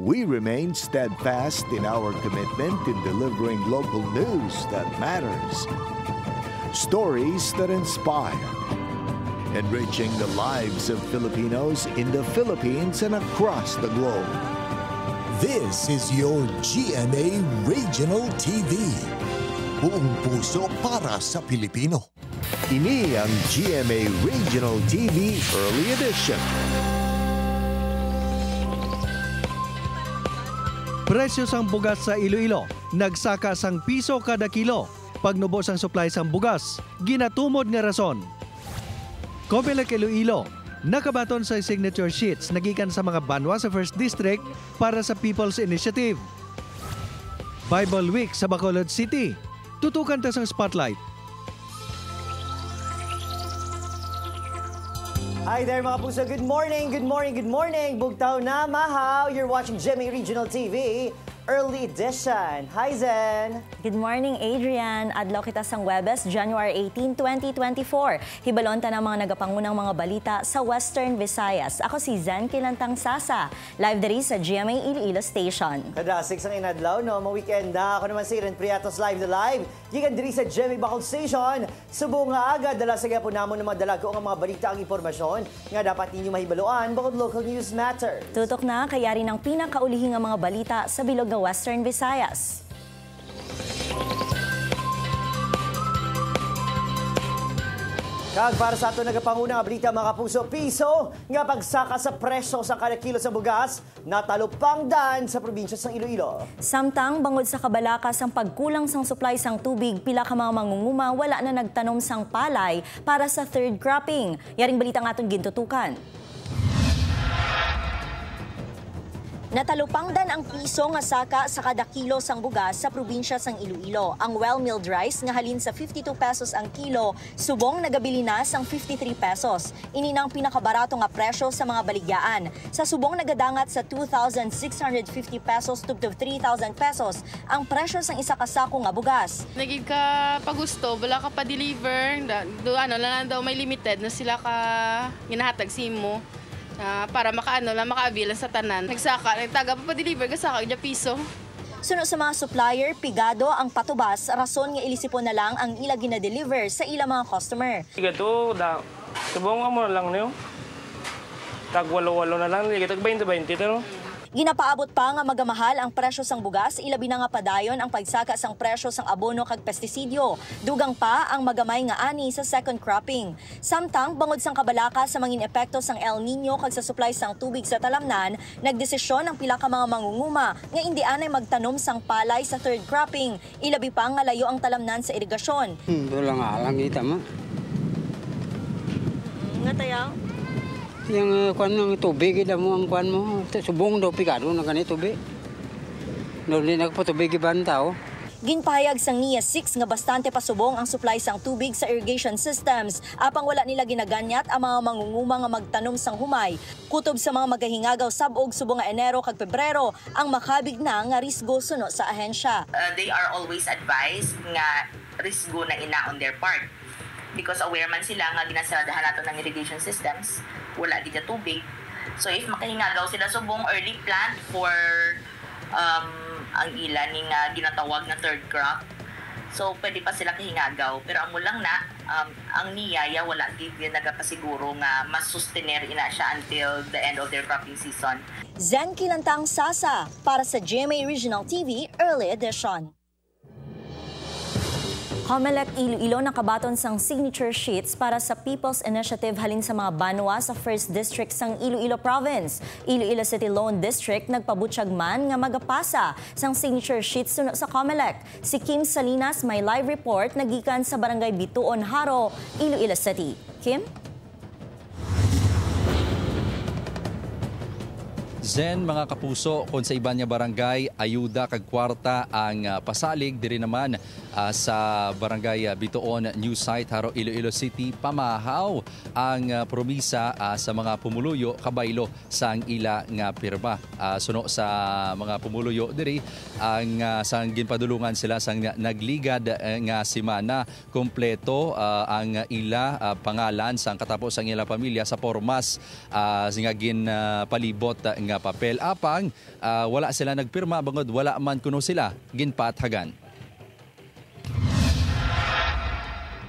We remain steadfast in our commitment in delivering local news that matters. Stories that inspire. Enriching the lives of Filipinos in the Philippines and across the globe. This is your GMA Regional TV. Buong puso para sa Pilipino. Ini ang GMA Regional TV Early Edition. Presyo sang bugas sa Iloilo, nagsaka sang piso kada kilo. Pagnubos ang supply sang bugas, ginatumod nga rason. Comelec Iloilo, nakabaton sa signature sheets nagikan sa mga banwa sa First District para sa People's Initiative. Bible Week sa Bacolod City, tutukan ta sang spotlight. Hi there mga puso, good morning, good morning, good morning. Bugtaw na, mahaw. You're watching GMA Regional TV Early Edition. Hi Zen! Good morning, Adrian. Adlaw kita sang Webes, January 18, 2024. Hibalonta ng mga nagapangunang mga balita sa Western Visayas. Ako si Zen Kilantang Sasa, live dari sa GMA Iloilo Station. Kadasig sang inadlaw, no? Mga-weekend na. Ako naman si Ren Priatos live na live. Gikan diri sa GMA Bacol Station. Subo nga agad, dala sa po namon ng mga dalago ang mga balita ang impormasyon nga dapat ninyo mahibaloan bakit local news matters. Tutok na, kayari ng pinakaulihing ang mga balita sa bilog ng Western Visayas. Kag para sa ato nagapangunang balita mga kapuso, piso nga pagsaka sa presyo sa kada kilo sa bugas natalupangdan sa probinsya sa Iloilo. Samtang bangod sa kabalakas ang pagkulang sang supply sang tubig, pila ka mga mangunguma wala na nagtanom sang palay para sa third cropping. Yaring balita nga atong gintutukan. Natalupangdan ang piso nga saka sa kada kilo sang bugas sa probinsya sang Iloilo. Ang well-milled rice nga halin sa 52 pesos ang kilo, subong nagabili na sang 53 pesos. Ini nang pinakabarato nga presyo sa mga baligyaan. Sa subong nagadangat sa 2,650 pesos to 3,000 pesos ang presyo sang isa ka sako nga bugas. Nagig ka pagusto, wala ka pa-deliver, lang daw may limited na sila ka ginahatag simo. Para makaabilan sa tanan. Nagsaka, nagtaga pa-deliver, gasaka, yung piso. Sunod sa mga supplier, pigado ang patubas, rason nga ilisipon na lang ang ila gina-deliver sa ila mga customer. Ito, subong mo na lang niyo. Tag-walo-walo na lang, tag 20-20 ito. Ginapaabot pa nga magamahal ang presyo sang bugas, ilabi na nga padayon ang pagsaka sang presyo sang abono kag pestisidyo. Dugang pa ang magamay nga ani sa second cropping. Samtang bangod sang kabalaka sa mangin epekto sang El Nino kag sa supply sang tubig sa talamnan, nagdesisyon ang pila ka mga mangunguma nga indi anay magtanom sang palay sa third cropping. Ilabi pa nga layo ang talamnan sa irigasyon. Wala nga lang kita mo. Nga tayaw? Yung kwan ng tubig, mo ang kwan mo. Subong daw pigado na ganito tubig. Nuli nagpatubig ibang tao. Ginpahayag sang NIA 6 nga bastante pasubong ang supply sang tubig sa irrigation systems. Apang wala nila ginaganyat ang mga mangunguma nga magtanom sang humay. Kutob sa mga magahingagaw sabog subong nga Enero kag Pebrero ang makabig na nga risgo suno sa ahensya. They are always advised nga risgo na ina on their part. Because aware man sila nga ginasaradahan nato ng irrigation systems, wala dito tubig. So if makahingagaw sila subong early plant for ang ilan ni nga ginatawag na third crop, so pwede pa sila kahingagaw. Pero ang mulang na, ang niyaya wala gid nagapasiguro nga mas sustainer ina siya until the end of their cropping season. Zen Kilantang Sasa para sa GMA Regional TV Early Edition. Comelec Iloilo nakabaton sang signature sheets para sa People's Initiative halin sa mga banwa sa First District sang Iloilo Province. Iloilo City Loan District nagpabutsyag man nga magapasa sang signature sheets suno sa Comelec. Si Kim Salinas may live report nagikan sa Barangay Bituon, Haro, Iloilo City. Kim? Zen, mga kapuso, kung sa iba niya barangay, ayuda kag kwarta ang pasalig. Diri naman sa barangay Bituon, New Site, Haro, Iloilo City, pamahaw ang promisa sa mga pumuluyo, kabaylo sa ila nga pirma. Suno sa mga pumuluyo diri, ang sang ginpadulungan sila sang nagligad nga simana, kompleto ang ila pangalan sang katapos ang ila pamilya sa pormas nga ginpalibot nga papel apang wala sila nagpirma bangod wala man kuno sila ginpathagan.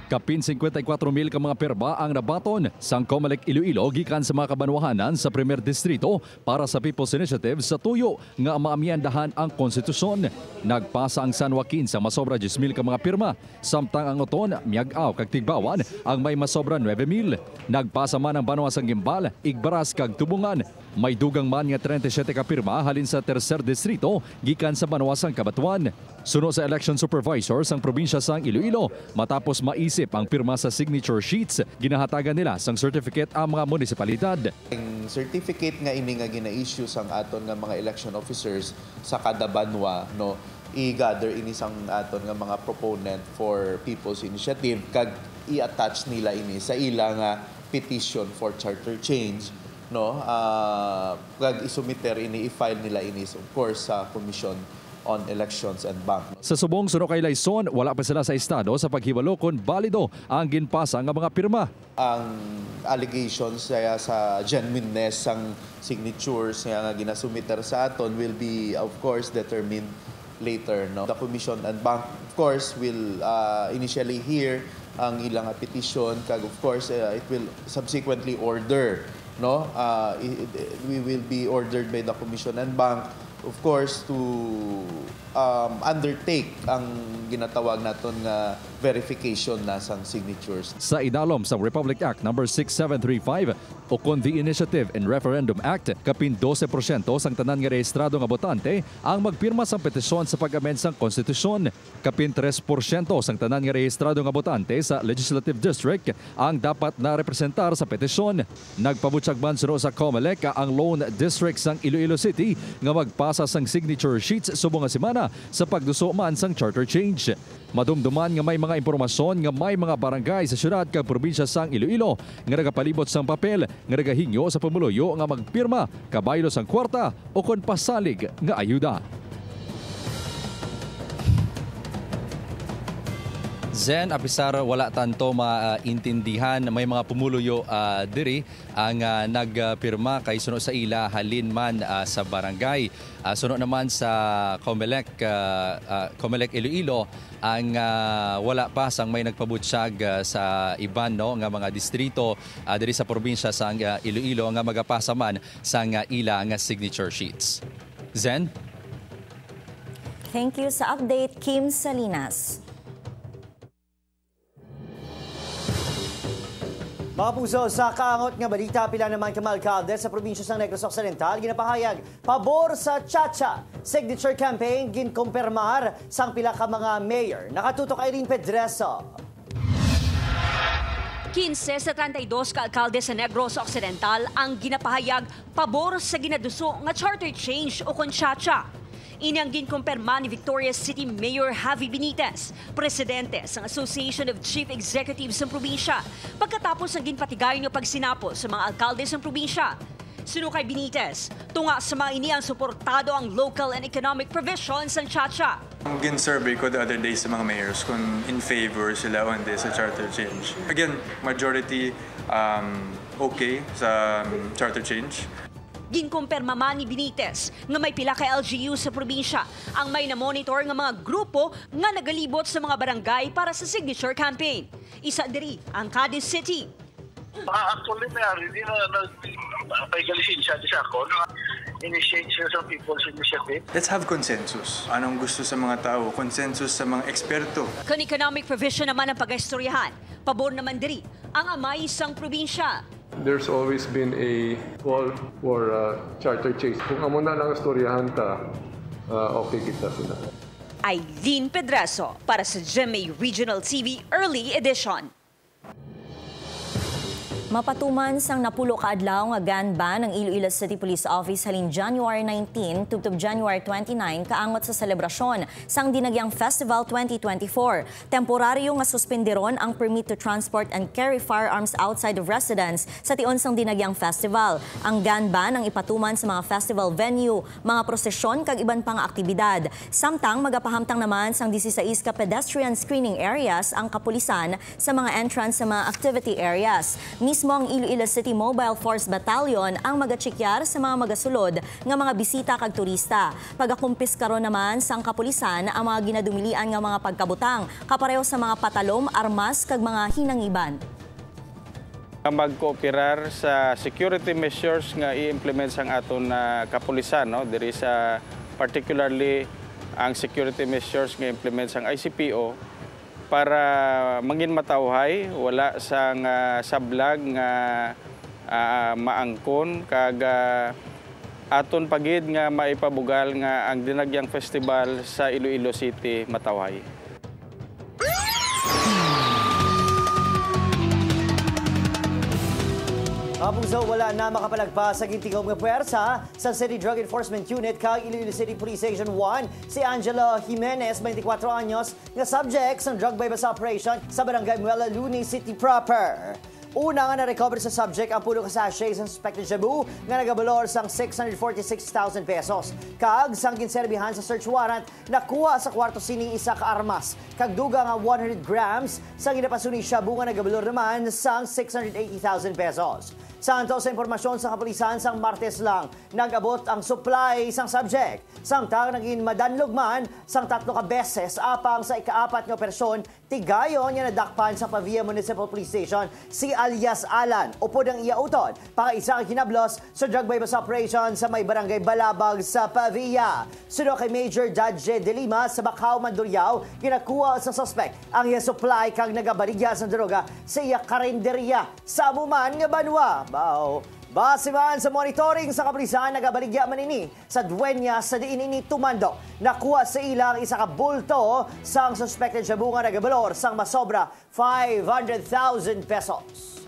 Kapin 54,000 ka mga pirma ang nabaton sang Comelec Iloilo gikan sa mga kabanwahanan sa Primer Distrito para sa People's Initiative sa tuyo nga maamyandahan ang konstitusyon. Nagpasa ang San Joaquin sa masobra 10,000 ka mga pirma, samtang ang Oton, Miag-aw kag Tigbawan ang may masobra 9,000. Nagpasa man ang Banwa sang Gimbal, Igbaras kag Tubungan. May dugang man nga 37 ka pirma halin sa Tercer Distrito gikan sa Banwa sang Cabatuan. Suno sa election supervisor sang probinsya sang Iloilo, matapos maisip ang pirma sa signature sheets, ginahatagan nila sang certificate ang mga munisipalidad. Ang certificate nga ini nga gina-issue sang aton nga mga election officers sa kada banwa, no, i-gather ini sang aton nga mga proponent for People's Initiative kag i-attach nila ini sa ilang petition for charter change, no, kag isumiter ini, i-file nila ini of course sa Commission on Elections and Bank. Sa subong suno kay Laison, wala pa sila sa estado sa paghibalo kung balido ang ginpasa nga mga pirma. Ang allegations sa genuineness sang signatures nga ginasumiter sa aton will be of course determined later, no. The Commission and Bank of course will initially hear ang ilang petition kag of course it will subsequently order, no. We will be ordered by the Commission and Bank of course to undertake ang ginatawag naton nga verification na sang signatures. Sa idalom sa Republic Act No. 6735 o kon the Initiative and Referendum Act, kapin 12% sang tanan nga rehistrado nga botante ang magpirma sang petisyon sa pag-amend sang konstitusyon. Kapin 3% sang tanan nga rehistrado nga botante sa Legislative District ang dapat na representar sa petisyon. Nagpabutyag man suno sa Comelec ang Lone District sang Iloilo City nga magpasa sang signature sheets subong nga semana sa pagduso man sang charter change. Madumduman nga may mga impormasyon nga may mga barangay sa syudad kag probinsya sang Iloilo nga nagapalibot sang papel nga nagahingyo sa pamuluyo nga magpirma kabaylo sang kwarta o kon pasalig nga ayuda. Zen, apisar wala tanto maintindihan may mga pumuluyo diri ang nagpirma kay suno sa ila halin man sa barangay. Suno naman sa Comelec Iloilo ang wala pa sang may nagpabutyag sa iban, no, nga mga distrito diri sa probinsya sang Iloilo nga magapasa man sang ila nga signature sheets. Zen? Thank you sa update, Kim Salinas. Mga puso, sa kaangot nga balita, pila naman ka mga alkalde sa probinsya ng Negros Occidental ginapahayag pabor sa Chacha signature campaign ginkumpirmar sang pila ka mga mayor. Nakatutok Irene Pedreso. 15 sa 32 ka alkalde sa Negros Occidental ang ginapahayag pabor sa ginaduso nga charter change o kon Chacha. Ini ang ginkumpirma ni Victoria City Mayor Javi Benitez, presidente sa Association of Chief Executives ng probinsya, pagkatapos ng ginpatigayon ng pagsinapos sa mga alkalde ng probinsya. Suno kay Benitez, tunga sa mga ini ang suportado ang local and economic provisions ng Chacha. Gin-survey ko the other day sa mga mayors kung in favor sila on this charter change. Again, majority okay sa charter change. Ginkumpirma man ni Benitez nga may pila ka LGU sa probinsya ang may na-monitor nga mga grupo nga nagalibot sa mga barangay para sa signature campaign. Isa diri ang Cadiz City. Actually, hindi na paigalisin siya ako. Initiate siya sa People's Initiative. Let's have consensus. Anong gusto sa mga tao? Consensus sa mga eksperto. Kan economic provision naman ang pag-istoryahan. Pabor naman diri ang amay sang probinsya. There's always been a call for charter change. Kung amo na lang istoryahan ta, okay kita sila. Irene Pedreso para sa GMA Regional TV Early Edition. Mapatuman sang napulo ka adlaw nga gun ban ng Iloilo City Police Office halin January 19 tubtob January 29 kaangot sa selebrasyon sang Dinagyang Festival 2024. Temporaryo nga suspenderon ang permit to transport and carry firearms outside of residence sa tion sang Dinagyang Festival. Ang gun ban ang ipatuman sa mga festival venue, mga prosesyon kag iban pang aktibidad. Samtang magapahamtang naman sang 16 ka pedestrian screening areas ang kapulisan sa mga entrance sa mga activity areas. Mismo Mismo ang Iloilo City Mobile Force Battalion ang magachikyar sa mga magasulod nga mga bisita kag turista. Pagakumpis karon naman sang kapulisan ang mga ginadumilian nga mga pagkabutang kapareho sa mga patalom, armas kag mga hinangiban. Magkooperar sa security measures nga i-implement sang aton kapulisan, no? There is particularly ang security measures nga implement sang ICPO para mangin matawhay, wala sang sablag nga maangkon kag aton pagid nga maipabugal nga ang Dinagyang Festival sa Iloilo City matawhay. Kapuso, wala na makapalagpas sa gintigom nga puwersa sa City Drug Enforcement Unit kag Iloilo City Police Station 1 si Angela Jimenez, 24 anyos, nga subject sa drug bypass operation sa Barangay Muela Luni City proper. Una nga na-recover sa subject ang puno ka sachet sa suspected shabu nga nagabalor sang 646,000 pesos. Kag sang ginserbihan sa search warrant nakuha sa kwarto sining isa ka armas. Kag duga nga 100 grams sang ginapasuni shabu nga nagabalor naman sang 680,000 pesos. Santo sa impormasyon sa kapulisan sang Martes lang, nag-abot ang supply sang subject. Samtang naging madanlog man sang 3 ka beses apang sa ika-4 nga person, tigayon nga nadakpan sa Pavia Municipal Police Station si alias Alan. Upod ang iauton, pang-isa ka kinablos sa drug bypass operation sa may barangay Balabag sa Pavia. Suno kay Major Dadje de Lima sa Bacau, Mandurriao, kinakuha sa suspect ang iya supply kang nagabaligya sa droga sa iya karinderya sa amuman nga banwa. Base man sa monitoring sa kapulisan, nagabaligya man ini sa duwenya sa diin ini tumando. Nakuha sa ilang isa ka bulto sang suspected shabu nga nagabalor sang masobra 500,000 pesos.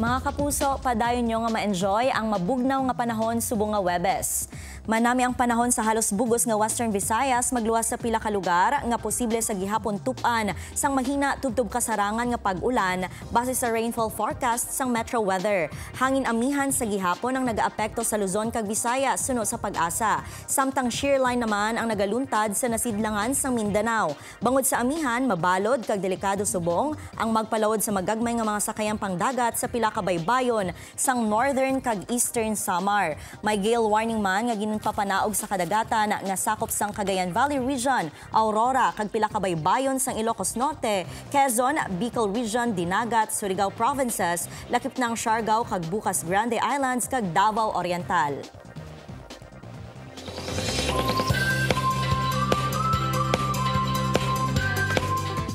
Mga kapuso, padayon nyo nga ma-enjoy ang mabugnaw nga panahon subong nga Webes. Manami ang panahon sa halos bugos nga Western Visayas, magluwas sa pila ka lugar nga posible sa gihapon tupan sang mahina tubtob kasarangan nga pag-ulan base sa rainfall forecast sang Metro Weather. Hangin amihan sa gihapon ang nagaapekto sa Luzon kag Visayas suno sa Pag-asa. Samtang shear line naman ang nagaluntad sa nasidlangan sang Mindanao. Bangod sa amihan, mabalod kag delikado subong ang magpalawod sa magagmay nga mga sakayang pangdagat sa pila ka baybayon sang Northern kag Eastern Samar. May gale warning man nga papanaog sa kadagatan nga sakop sang Cagayan Valley Region, Aurora, kag pila ka baybayon sang Ilocos Norte, Quezon, Bicol Region, Dinagat, Surigao Provinces, lakip ng Siargao kag Bukas Grande Islands kag Davao Oriental.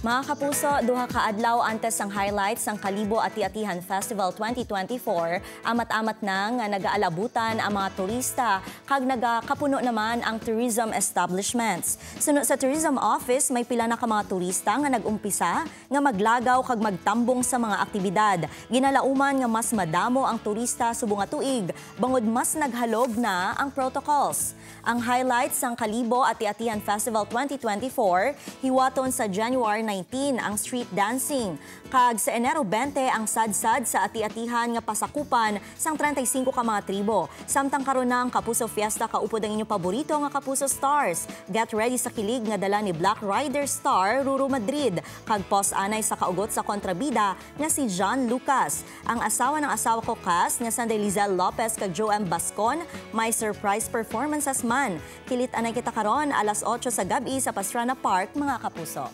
Mga kapuso, duha ka adlaw antes ang highlights sang Kalibo Ati-Atihan Festival 2024, amat-amat nang nagaalabutan ang mga turista kag nagakapuno naman ang tourism establishments. Suno sa tourism office, may pila na ka mga turista nga nagumpisa nga maglagaw kag magtambong sa mga aktibidad. Ginalauman nga mas madamo ang turista subong nga tuig, bangod mas naghalog na ang protocols. Ang highlights sang Kalibo Ati-Atihan Festival 2024, hiwaton sa January 19 ang street dancing. Kag sa Enero 20 ang sadsad sa Ati-Atihan nga pasakupan sang 35 ka mga tribo. Samtang karon na ang Kapuso Fiesta kaupod ang inyong paborito nga Kapuso Stars. Get ready sa kilig nga dala ni Black Rider star Ruru Madrid. Kag pos-anay sa kaugot sa kontrabida nga si John Lucas. Ang asawa ng asawa ko Cas nga Sanday Lizelle Lopez kag Joe M. Bascon may surprise performances man. Kilit anay kita karon alas 8 sa gabi sa Pastrana Park, mga kapuso.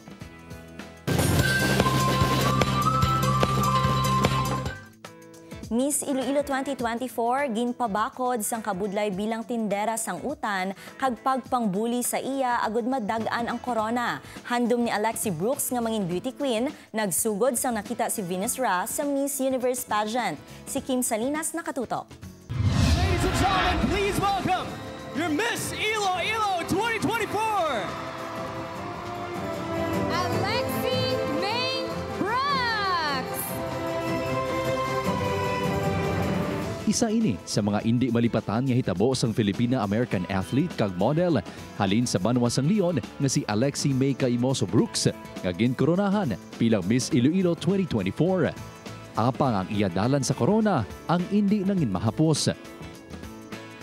Miss Iloilo 2024 ginpabakod sang kabudlay bilang tindera sang utan kag pagpangbuli sa iya agud madag-an ang corona. Handom ni Alexi Brooks nga mangin beauty queen, nagsugod sang nakita si Venus Ra sa Miss Universe pageant. Si Kim Salinas nakatutok. Ladies and gentlemen, please welcome your Miss Iloilo 2024, Alexi May Brooks. Isa ini sa mga indi malipatan nga hitabo sang Filipina-American athlete kag model halin sa banwa sang Leon nga si Alexi May Caimoso Brooks nga ginkoronahan bilang Miss Iloilo 2024. Apang ang iyadalan sa corona ang indi nangin mahapos.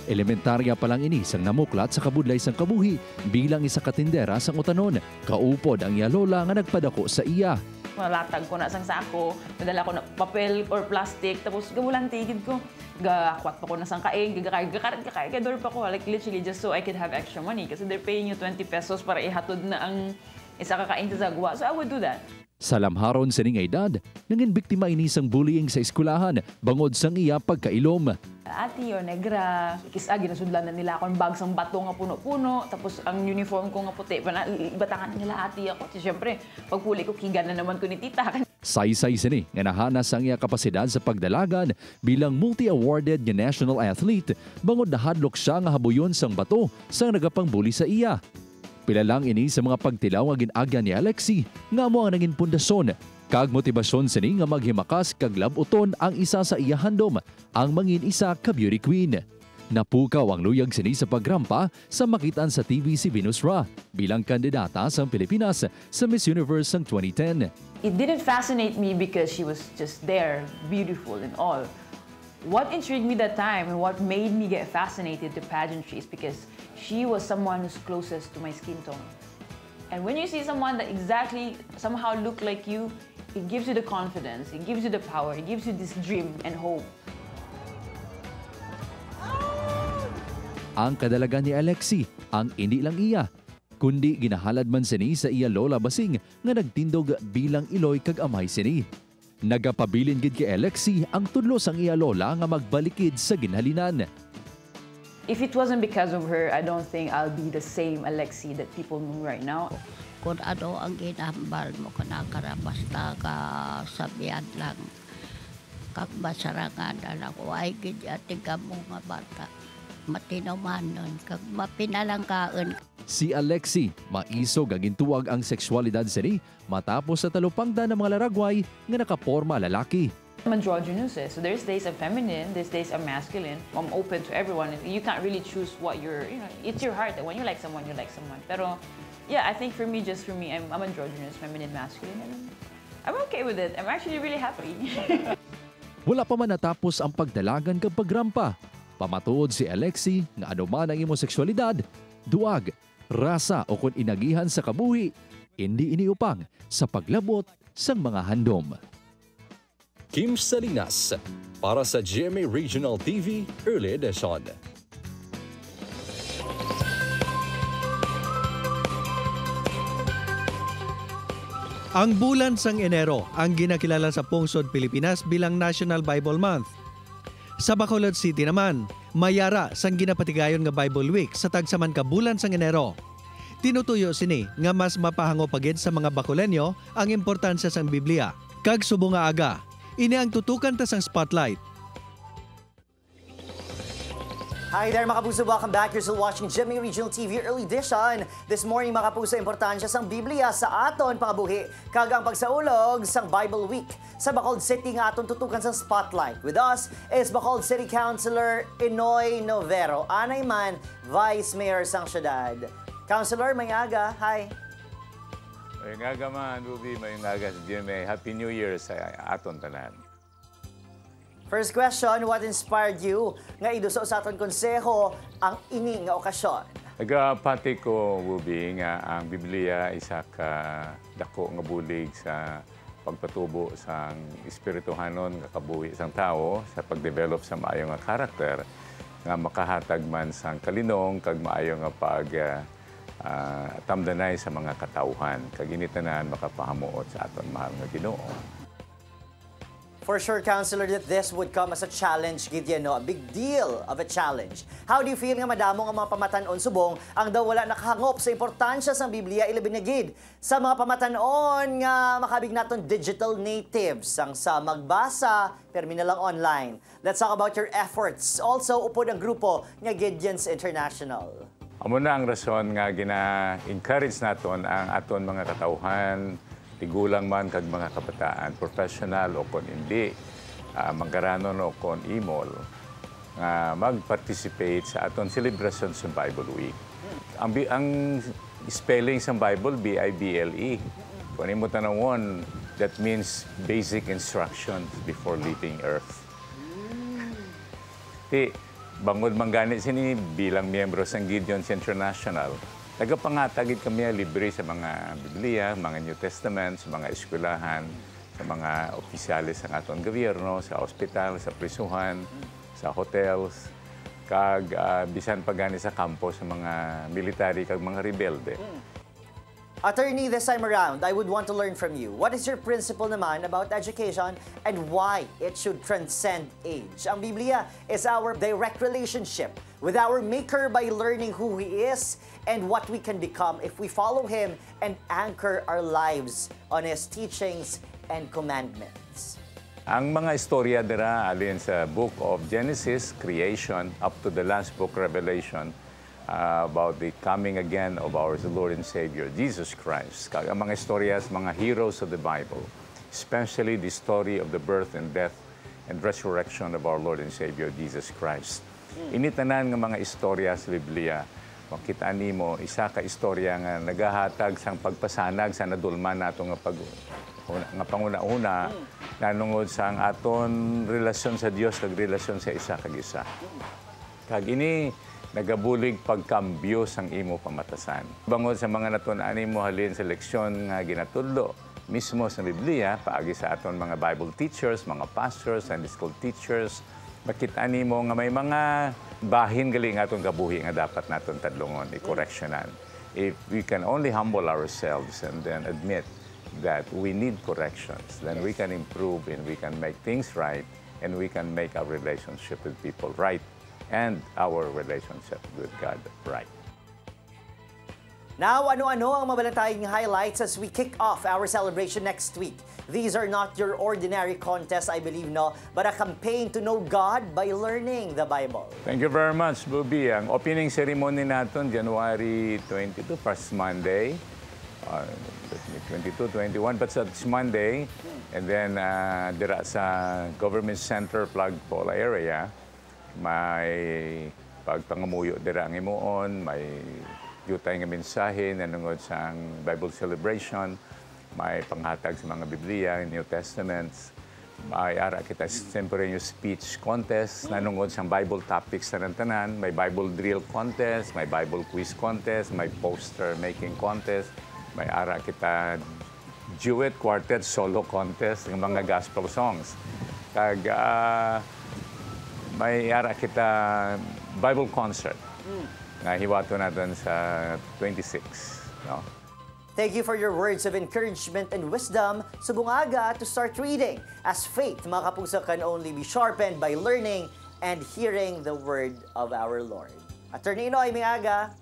Elementarya pa lang ini sang namuklat sa kabudlay sang kabuhi bilang isa katindera sang utanon. Kaupod ang iya lola nga nagpadako sa iya. Nalatag ko na sang sako, nadala ko na papel or plastic, tapos gamulang tigid ko. Gakwat pa ko na sang kain, gagakar pa ko, like literally just so I could have extra money kasi they're paying you 20 pesos para ihatod na ang isa kakain sa Zagwa. So I would do that. Sa lamharon sa ning edad, nangin biktima ini sang bullying sa eskwelahan bangod sang iya pagkailom. Ati o negra, kisa ginasudlan na nila akong bag sang bato nga puno-puno, tapos ang uniform ko nga puti, ibatangan nila ati ako. Siyempre, pagpuli ko, kigan na naman ko ni tita. Saysay sini nga nahanas ang iya kapasidad sa pagdalagan bilang multi-awarded nga national athlete bangod nahadlok siya nga habuyon sang bato sang nagapangbuli sa iya. Pila lang ini sa mga pagtilaw nga ginagyan ni Alexi nga mo ang naging pundasyon. Kag motibasyon sini nga maghimakas kag labuton ang isa sa iya handom, ang mangin isa ka beauty queen. Napukaw ang luyag sini sa pagrampa sa makitaan sa TV si Venus Ra bilang kandidata sa Pilipinas sa Miss Universe ng 2010. It didn't fascinate me because she was just there, beautiful and all. What intrigued me that time and what made me get fascinated to pageantry is because she was someone who's closest to my skin tone. And when you see someone that exactly somehow look like you, it gives you the confidence, it gives you the power, it gives you this dream and hope. Ang kadalagan ni Alexi, ang hindi lang iya, kundi ginahalad man sini sa iya lola basing nga nagtindog bilang iloy kag amay sini. Nagapabilin gid kay Alexi ang tudlo sang iya lola nga magbalikid sa ginhalinan. If it wasn't because of her, I don't think I'll be the same Alexi that people know right now. Kung ano ang ginahambal mo kanakara basta ka sabihan lang kag masarangan anak ko ay gid ating kamo nga bata matinomanon kag mapinalangkaon. Si Alexi maisog ang gintuwag ang sexualidad sini matapos sa talupangda ng mga laragway nga nakaporma lalaki. I'm androgynous, so there's days I'm feminine, there's days I'm masculine. I'm open to everyone. You can't really choose what it's your heart that when you like someone, you like someone. Pero yeah, I think for me, I'm androgynous, feminine, masculine, and I'm okay with it. I'm actually really happy. Wala pa man natapos ang pagdalagan kag pagrampa. Pamatuod si Alexi nga anuman ang imong sexualidad, duag, rasa o kung inagihan sa kabuhi, hindi iniupang sa paglabot sang mga handom. Kim Salinas para sa GMA Regional TV Early Edition. Ang bulan sang Enero ang ginakilala sa pungsod Pilipinas bilang National Bible Month. Sa Bacolod City naman, mayara sang ginapatigayon nga Bible Week sa tagsaman ka bulan sang Enero. Tinutuyo sini nga mas mapahango pagid sa mga Bacolenyo ang importansya sang Biblia. Kag subo nga aga, ini ang tutukan ta sang spotlight. Hi there mga kapuso, welcome back. You're still watching GMA Regional TV Early Edition. This morning mga kapuso, importansya sang Biblia sa aton pangabuhi kag ang pagsaulog sang Bible Week. Sa Bacolod City nga aton tutukan sang spotlight. With us is Bacolod City Councilor Inoy Novero, anay man Vice Mayor sang syudad. Councilor, may aga. Hi. May aga man, Ruby. May aga sa GMA. Happy New Year sa aton tanan. First question, what inspired you nga iduso sa aton konseho ang ini nga okasyon? Nagapati ko, Ruby, nga ang Biblia isa ka dako nga bulig sa pagpatubo sa espirituhanon nga kabuhi sang tao sa pagdevelop sa maayo nga karakter nga makahatag man sang kalinong kag maayo nga pag tamdanay sa mga katauhan. Kag initanan makapahamuot sa aton mahal nga Ginoo. For sure, Councilor, that this would come as a challenge, Gideon, no? A big deal of a challenge. How do you feel nga madamo nga mga pamatanon subong ang daw wala nakahangop sa importansya sa Biblia ilabi na gid sa mga pamatanon nga makabig naton digital natives ang sa magbasa permi na lang online. Let's talk about your efforts. Also, upod ang grupo nga Gideons International. Amo na ang rason nga gina-encourage naton ang aton mga katauhan, tigulang man kag mga kabataan, professional o kon hindi, manggaranon o kon imol, nga mag-participate sa aton celebration sa Bible Week. Ang spelling sa Bible, B-I-B-L-E. Kung mo tanawon, that means basic instructions before leaving earth. Bangod manggani sini bilang miyembro sa Gideon's International, tagapangatagid kami libre sa mga Biblia, mga New Testament, sa mga eskwelahan, sa mga opisyalis ng aton gobyerno, sa ospital, sa prisuhan, sa hotels, kag bisan pagani sa kampo sa mga military kag mga rebelde. Attorney, this time around, I would want to learn from you. What is your principle naman about education and why it should transcend age? Ang Biblia is our direct relationship with our Maker by learning who He is and what we can become if we follow Him and anchor our lives on His teachings and commandments. Ang mga istorya dira alin sa book of Genesis, creation, up to the last book, Revelation, about the coming again of our Lord and Savior, Jesus Christ. Ang mga istorya sa mga heroes of the Bible, especially the story of the birth and death and resurrection of our Lord and Savior, Jesus Christ. Initanan ng mga istorya sa Biblia, makita nimo isa ka istorya nga nagahatag sang pagpasanag sa nadulman nato nga panguna-una nanungod sa ang aton relasyon sa Dios kag relasyon sa isa kag isa. Kag ini nagabulig pagkambyo sang imo pamatasan. Bangod sa mga natun-ani mo halin sa leksyon nga ginatudlo mismo sa Biblia, paagi sa aton mga Bible teachers, mga pastors, Sunday school teachers, makita nimo nga may mga bahin gali nga aton kabuhi nga dapat naton tadlungon, i-correctionan. If we can only humble ourselves and then admit that we need corrections, then we can improve and we can make things right and we can make our relationship with people right and our relationship with God right. Now, ano-ano ang mabalantaying highlights as we kick off our celebration next week? These are not your ordinary contests, I believe, no, but a campaign to know God by learning the Bible. Thank you very much, Bubi. Ang opening ceremony natin, January 22, first Monday. 22, 21, but it's Monday. And then, dira sa Government Center, Flagpole area, may pagpangamuyo dira ang imuon, may yutay nga mensahe nanungod sa Bible celebration, may panghatag sa mga Biblia, New Testaments, may ara kita extemporaneous speech contest nanungod sa Bible topics sa tanan, may Bible drill contest, may Bible quiz contest, may poster making contest, may ara kita duet, quartet, solo contest, ng mga gospel songs. Kag may ara kita Bible concert na hiwato natin sa 26. No? Thank you for your words of encouragement and wisdom. Subong aga to start reading, as faith, mga kapuso, can only be sharpened by learning and hearing the word of our Lord. Attorney Inoy, may aga.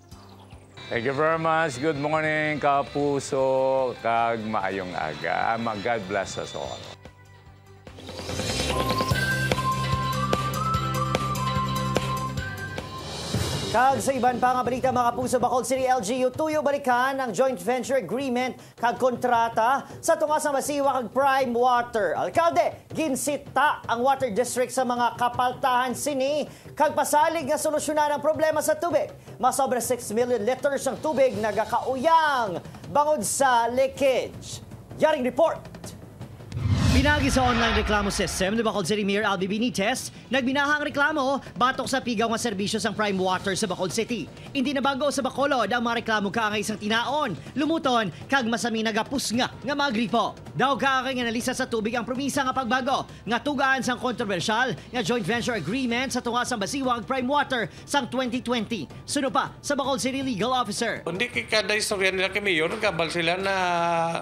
Thank you very much. Good morning, kapuso, kag maayong aga. God bless us all. Kag sa iban pa nga balita, mga kapuso, Bacolod City LGU tuyo balikan ang joint venture agreement kag kontrata sa tunga sa Masiwa kag Prime Water. Alkalde, ginsita ang water district sa mga kapaltahan sini kag pasalig nga solusyonan ang problema sa tubig. Masobra 6 million liters ang tubig nagakauyang bangod sa leakage. Yaring report. Binagi sa online reklamo system ni Bacolod City Mayor Albi Benitez, nagbinahang reklamo batok sa pigaw nga serbisyo sang Prime Water sa Bacolod City. Hindi na bago sa Bacolod ang mga reklamo kaangay isang tinaon, lumuton, kag masami nagapusnga nga mga gripo. Daw kaangay nga nalisa sa tubig ang promisa nga pagbago, nga tugaan sang kontrobersyal nga joint venture agreement sa tunga sang Basiwa kag Prime Water sang 2020. Suno pa sa Bacolod City Legal Officer. Hindi kada istorya nila kay Mayor, nagkabal sila na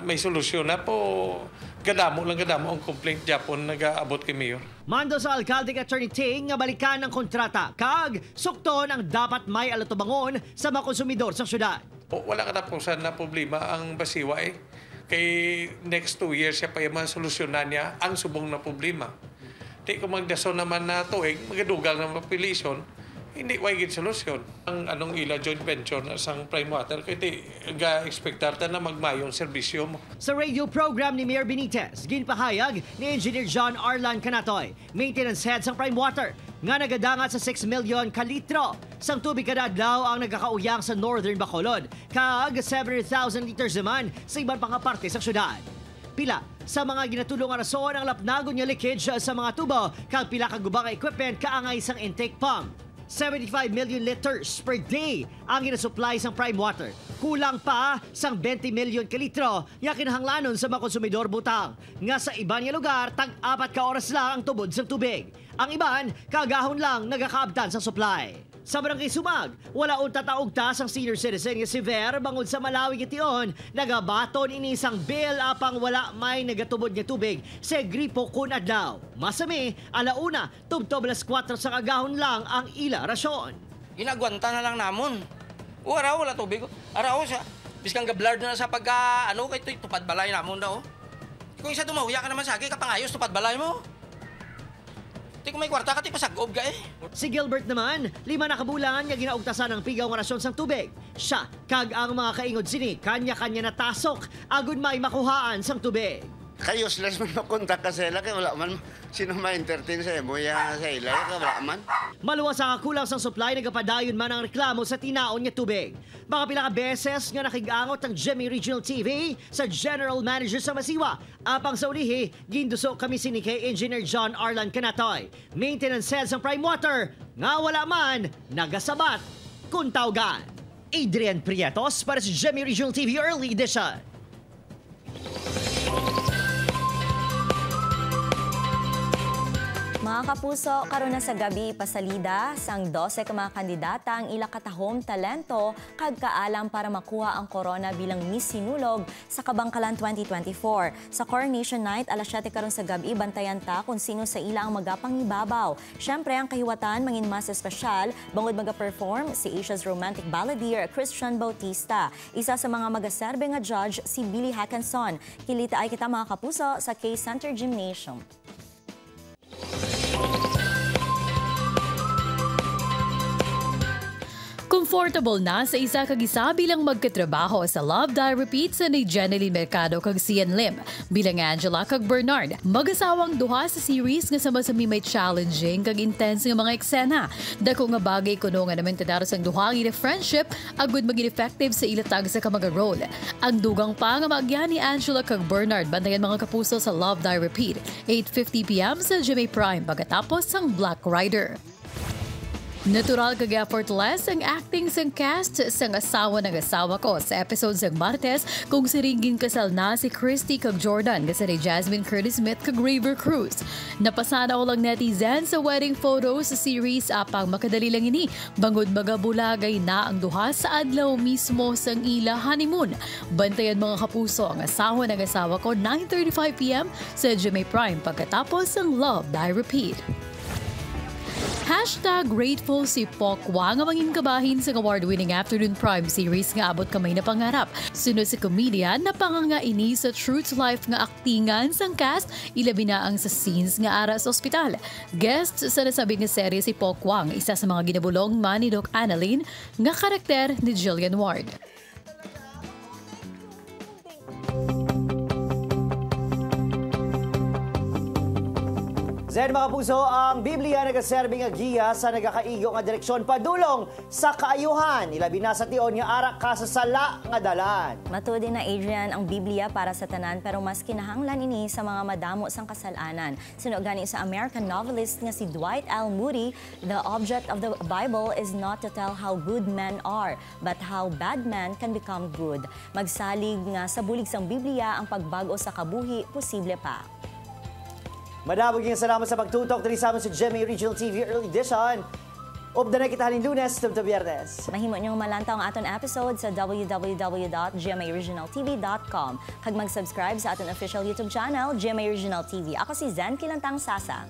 may solusyon na po. Gadamo ang complaint Japon nag-aabot kay Mayor. Mando sa alkalde kay Attorney Ting nga balikan ang kontrata kag sukton ang dapat may alatubangon sa mga konsumidor sa syudad. Wala katapusan na problema ang Basiwa eh. Kay next 2 years siya pa yung solusyonan niya ang subong na problema. Di kung magdaso naman na tuig, magadugal na population, hindi wagid solusyon. Ang anong ila joint venture na sang Prime Water, kaya ga-expectar na magmayong serbisyo mo. Sa radio program ni Mayor Benitez, ginpahayag ni Engineer John Arlan Canatoy, maintenance head sang Prime Water, nga nagadangat sa 6 million kalitro sang tubig kada adlaw ang nagkakauyang sa Northern Bacolod, kag 700,000 liters naman sa ibang pang parte sa syudad. Pila sa mga ginatulong nga rason ang lapnagon nga leakage sa mga tubo, kag pila ka gubang equipment kaangay sang intake pump. 75 million liters per day ang ginasupply sang prime water. Kulang pa sang 20 million kalitro nga kinahanglanon sa mga konsumidor butang. Nga sa iban nga lugar, tag-4 ka oras lang ang tubod sang tubig. Ang iban, kagahon lang nagakaabtan sa supply. Sa Barangay Sumag, wala unta taugtas ang senior citizen nga si Ver bangod sa Malawi gitiyon, nagabaton ini isang bill apang wala may nagatubod nga tubig sa gripo kun adlaw. Masami, alauna, tubtob alas 4 sa kagahon lang ang ila rasyon. Ginagwanta na lang namon. Araw wala tubig. Araw siya. Biskang gablard na sa pagka kay tupad balay namon daw. Kung isa tumahuya ka naman sa akin kapangayos tupad balay mo. Di ko may kwarta ka, di pasagob ka eh. Si Gilbert naman, 5 na kabulan nga ginaugtasan ng pigaw nga rasyon sang tubig. Siya, kag ang mga kaingod sini, kanya-kanya natasok, agud may makuhaan sang tubig. Kayo useless man makontak ka sa ila, kaya wala man sino ma-entertain sa imo, ya sa ila, kaya wala man. Maluwas ang kulang sang supply, nagapadayon man ang reklamo sa tinaon nga tubig. Mga pila ka beses nga nakigangot ang GMA Regional TV sa General Manager sa Masiwa. Apang sa ulihi, ginduso kami sini kay Engineer John Arlan Canatoy. Maintenance heads ang prime water, nga wala man, nagasabat, kung tawgan. Adrian Prietos para sa GMA Regional TV Early Edition. Mga kapuso, karon na sa gabi pasalida sang 12 ka mga kandidata ang ila katahom talento kag kaalam para makuha ang corona bilang Miss Sinulog sa Kabangkalan 2024. Sa Coronation Night, alas 7 karon sa gabi, bantayan ta kung sino sa ila ang magapangibabaw. Syempre, ang kahiwatan mangin mas espesyal bangod magaperform si Asia's romantic balladeer Christian Bautista. Isa sa mga magaserbe nga judge si Billy Hackinson. Kilita ay kita mga kapuso sa K-Center Gymnasium. Comfortable na sa isa kag isa bilang magkatrabaho sa Love Die Repeat sa ni Jeneline Mercado kag Sian Lim. Bilang Angela kag Bernard, mag-asawang duha sa series nga sama-sami may challenging kag intense nga mga eksena. Dako nga bagay kuno nga naman tadaros ang duha nga friendship agud maging effective sa ilatag sa kamaga role. Ang dugang pa nga maagyan ni Angela kag Bernard bantayan mga kapuso sa Love Die Repeat 8:50 PM sa GMA Prime pagkatapos ang Black Rider. Natural kag effortless ang acting sang cast sang Asawa ng Asawa Ko sa episode sang Martes kung siringin kasal na si Christy kag Jordan kasi ni Jasmine Curtis Smith kag River Cruz. Napasana ko lang netizen sa wedding photos sa series apang makadali lang ini bangod magabulagay na ang duha sa adlaw mismo sang ila honeymoon. Bantayan mga kapuso ang Asawa ng Asawa Ko 9:35 PM sa GMA Prime pagkatapos ang Love Die Repeat. #grateful si Pokwa nga mangin kabahin sa award-winning Afternoon Prime series nga abot kamay na pangarap. Sunod si comedian na panganga ini sa true to life nga aktingan sang cast, ilabi na ang sa scenes nga ara sa ospital. Guest sa nasabing nga serye si Pokwa, isa sa mga ginabulong man ni Doc Annalyn nga karakter ni Jillian Ward. Zen mga puso, ang Biblia nagaserbing nga giya sa nagakaigo nga direksyon padulong sa kaayuhan. Ilabi na sa tion nga arak ka sa sala nga dalan. Matuod din na Adrian ang Biblia para sa tanan pero mas kinahanglan ini sa mga madamo sang kasalanan. Sinugani sa American novelist nga si Dwight L. Moody, the object of the Bible is not to tell how good men are, but how bad men can become good. Magsalig nga sa bulig sang Biblia ang pagbago sa kabuhi posible pa. Madabog yung salamat sa pagtutok dali sa amin sa GMA Regional TV Early Edition. Upda na kita halin Lunes, tumto Biyernes. Mahimo niyong malantaw ang aton episode sa www.gmaregionaltv.com. Kag mag-subscribe sa aton official YouTube channel, GMA Regional TV. Ako si Zen Kilantang Sasa.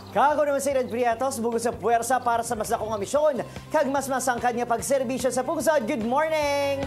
Kago naman si Red Prietos, bugos sa puwersa para sa mas lakong misyon. Kag mas masangkad niya pagserbisyo sa pungsod. Good morning!